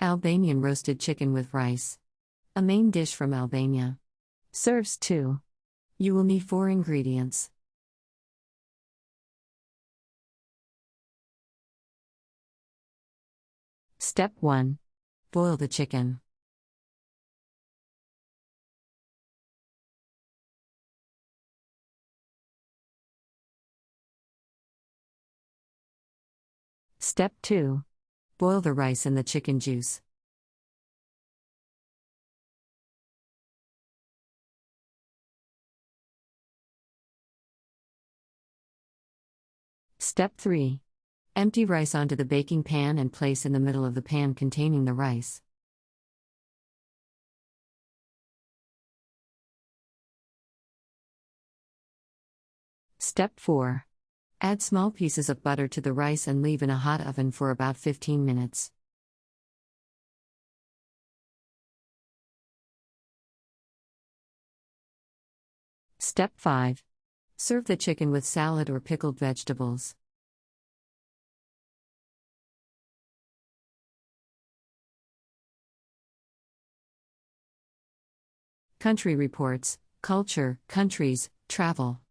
Albanian roasted chicken with rice. A main dish from Albania. Serves 2. You will need 4 ingredients. Step 1. Boil the chicken. Step 2. Boil the rice in the chicken juice. Step 3. Empty rice onto the baking pan and place in the middle of the pan containing the rice. Step 4. Add small pieces of butter to the rice and leave in a hot oven for about 15 minutes. Step 5. Serve the chicken with salad or pickled vegetables. Country Reports, Culture, Countries, Travel.